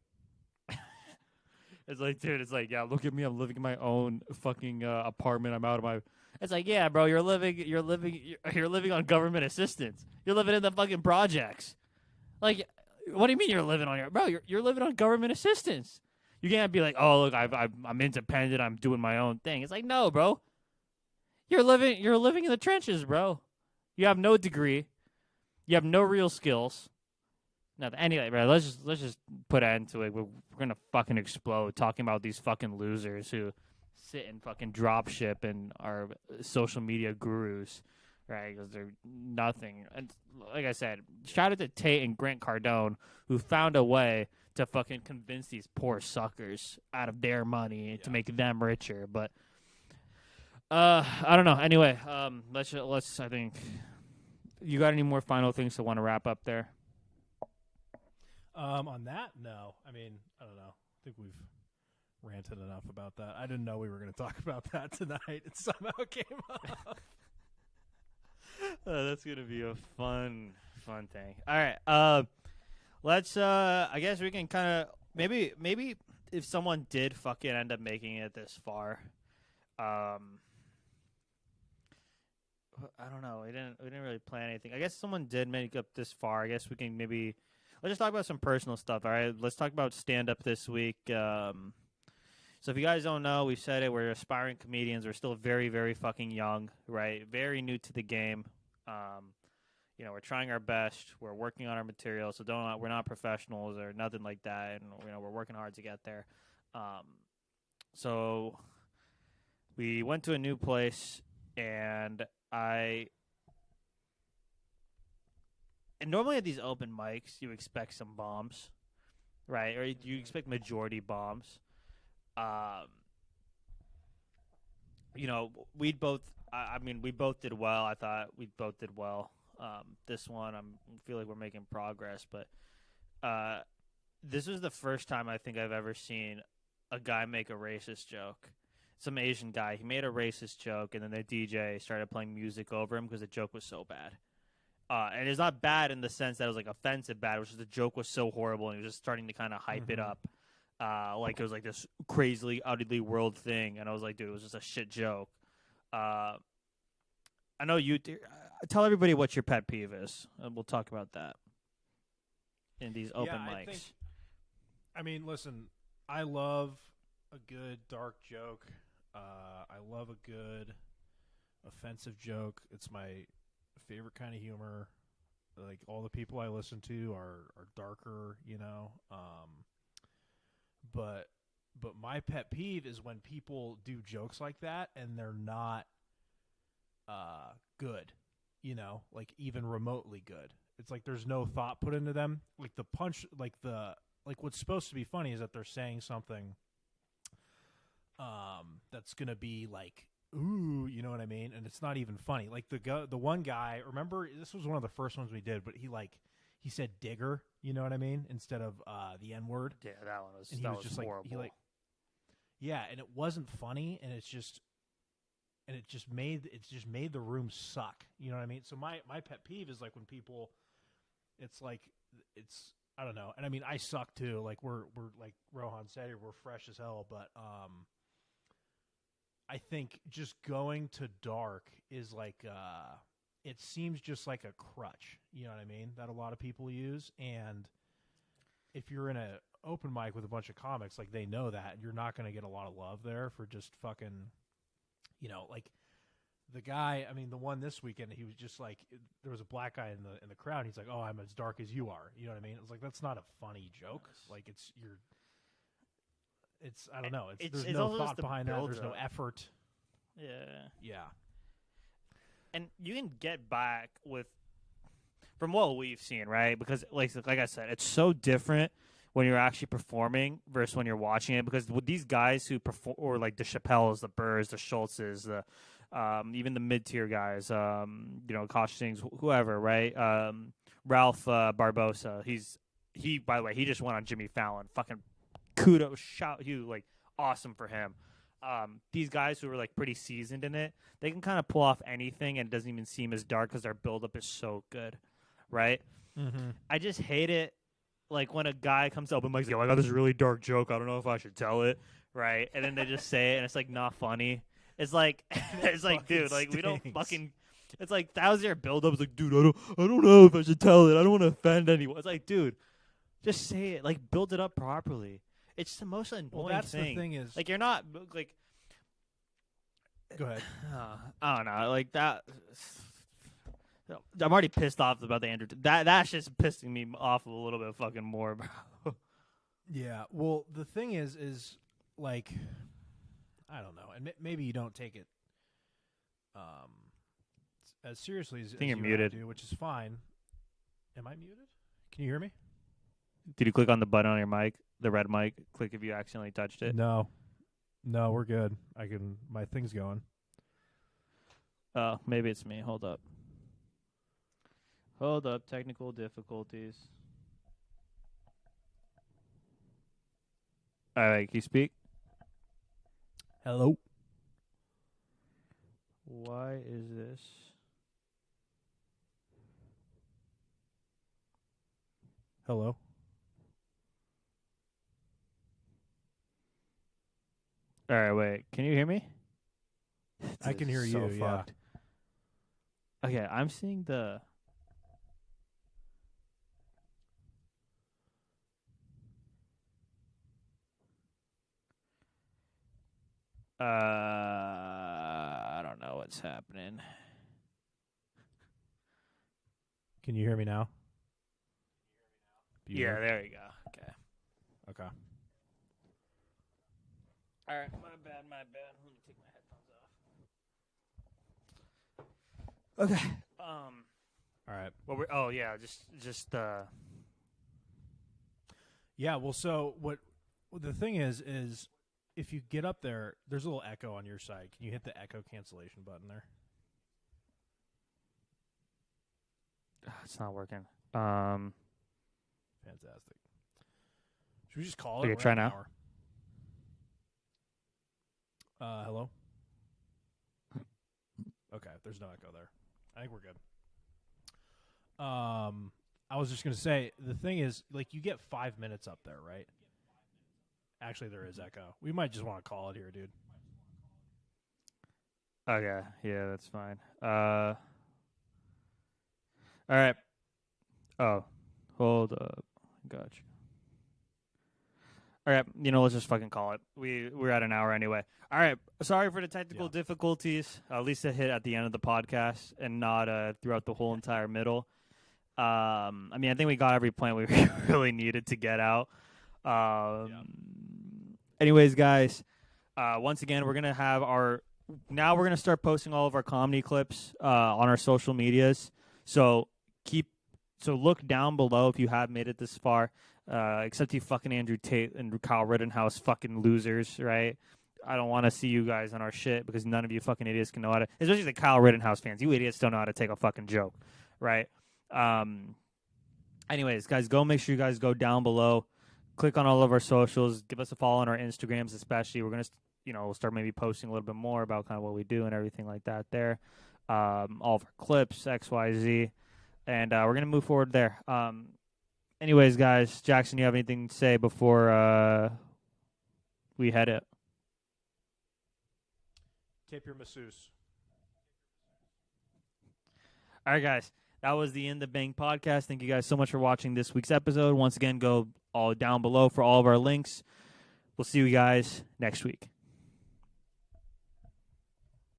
It's like, dude, it's like, yeah, look at me, I'm living in my own fucking apartment. I'm out of my. It's like, yeah, bro, you're living on government assistance. You're living in the fucking projects. Like, what do you mean you're living on your bro? You're living on government assistance. You can't be like, oh, look, I'm independent. I'm doing my own thing. It's like, no, bro. You're living in the trenches, bro. You have no degree. You have no real skills. Nothing. Anyway, bro, let's just put an end to it. We're gonna fucking explode talking about these fucking losers who sit and fucking drop ship and are social media gurus, right? Because they're nothing. And like I said, shout out to Tate and Grant Cardone, who found a way to fucking convince these poor suckers out of their money to make them richer. But I don't know. Anyway, let's. I think you got any more final things to want to wrap up there? On that, no. I mean, I don't know. I think we've ranted enough about that. I didn't know we were going to talk about that tonight. It somehow came up. That's going to be a fun thing. All right. Let's, I guess we can kind of, maybe if someone did fucking end up making it this far, I don't know. We didn't really plan anything. I guess someone did make up this far. I guess we can maybe. Let's just talk about some personal stuff, all right? Let's talk about stand-up this week. So if you guys don't know, we've said it, we're aspiring comedians. We're still very, very fucking young, right? Very new to the game. We're trying our best. We're working on our material, so we're not professionals or nothing like that, and we're working hard to get there. So we went to a new place, and normally at these open mics, you expect some bombs, right? Or you expect majority bombs. We both did well. I thought we both did well. This one, I feel like we're making progress. But this was the first time I think I've ever seen a guy make a racist joke. Some Asian guy. He made a racist joke, and then the DJ started playing music over him because the joke was so bad. And it's not bad in the sense that it was like offensive bad, which is the joke was so horrible and he was just starting to kind of hype it up. Like it was like this crazily, utterly world thing. And I was like, dude, it was just a shit joke. I know you tell everybody what your pet peeve is, and we'll talk about that in these open mics. I mean, listen, I love a good dark joke. I love a good offensive joke. It's my favorite kind of humor. Like all the people I listen to are darker, you know. But my pet peeve is when people do jokes like that and they're not good, you know, like even remotely good. It's like there's no thought put into them. Like the punch, like what's supposed to be funny is that they're saying something that's gonna be like, ooh, you know what I mean? And it's not even funny. Like the one guy, remember, this was one of the first ones we did, but he said digger, you know what I mean, instead of the N word. Yeah, that one was. And he that was was just horrible. Yeah, and it wasn't funny, and it just made the room suck. You know what I mean? So my pet peeve is like when people, it's like it's I don't know, and I mean I suck too. Like we're like Rohan said, we're fresh as hell, but I think just going to dark is like it seems just like a crutch. You know what I mean? That a lot of people use, and if you're in a open mic with a bunch of comics, like they know that, and you're not going to get a lot of love there for just fucking, you know, like the guy. I mean, the one this weekend, he was just like, there was a black guy in the crowd. And he's like, "Oh, I'm as dark as you are." You know what I mean? It's like that's not a funny joke. Like it's I don't know. There's no thought behind that. There's no effort. Yeah. And you can get back with from what we've seen, right? Because like I said, it's so different when you're actually performing versus when you're watching it. Because with these guys who perform, or like the Chappelles, the Burrs, the Schultzes, the even the mid-tier guys, you know, Costings, whoever, right? Ralph Barbosa. He by the way, he just went on Jimmy Fallon. Fucking kudos, shout you, like awesome for him. These guys who are like pretty seasoned in it, they can kind of pull off anything, and it doesn't even seem as dark because their buildup is so good, right? Mm-hmm. I just hate it. Like when a guy comes up and like, "Yo, I got this really dark joke. I don't know if I should tell it," right? And then they just say it, and it's like not funny. It's like, dude, like we don't fucking. It's like that was their buildup. It's like, dude, I don't know if I should tell it. I don't want to offend anyone. It's like, dude, just say it. Like build it up properly. It's the most annoying well, that's thing. The thing is, like you're not like. Go ahead. I don't know, like that. I'm already pissed off about the Andrew. That's just pissing me off a little bit fucking more, bro. Yeah. Well, the thing is like, I don't know, and maybe you don't take it as seriously as you're you muted, do, which is fine. Am I muted? Can you hear me? Did you click on the button on your mic, the red mic? Click if you accidentally touched it. No, we're good. My thing's going. Maybe it's me. Hold up. Technical difficulties. All right, can you speak? Hello. Why is this? Hello. All right, wait. Can you hear me? I can hear you. Yeah. Okay, I'm seeing the. I don't know what's happening. Can you hear me now? Yeah, there you go. Okay. All right, my bad. Let me take my headphones off. Okay. All right. Well, just Yeah. Well, so what the thing is if you get up there, there's a little echo on your side. Can you hit the echo cancellation button there? It's not working. Fantastic. Should we just call it? Okay, try now. Hello? Okay, there's no echo there. I think we're good. I was just going to say, the thing is, like, you get 5 minutes up there, right? Actually, there is echo. We might just want to call it here, dude. Okay, yeah, that's fine. All right. Oh, hold up. Gotcha. All right, let's just fucking call it. We're at an hour anyway. All right, sorry for the technical difficulties. At least it hit at the end of the podcast and not throughout the whole entire middle. I mean, I think we got every point we really needed to get out. Anyways, guys, once again, we're gonna have now we're gonna start posting all of our comedy clips on our social medias. So look down below if you have made it this far. Except you fucking Andrew Tate and Kyle Rittenhouse fucking losers, right? I don't want to see you guys on our shit because none of you fucking idiots can know how to, especially the Kyle Rittenhouse fans. You idiots don't know how to take a fucking joke, right? Anyways, guys, make sure you guys go down below, click on all of our socials, give us a follow on our Instagrams, especially. We're gonna, we'll start maybe posting a little bit more about kind of what we do and everything like that there. All of our clips, XYZ, and we're gonna move forward there. Anyways, guys, Jackson, you have anything to say before we head it? Tip your masseuse. All right, guys. That was the In the Bank podcast. Thank you guys so much for watching this week's episode. Once again, go all down below for all of our links. We'll see you guys next week.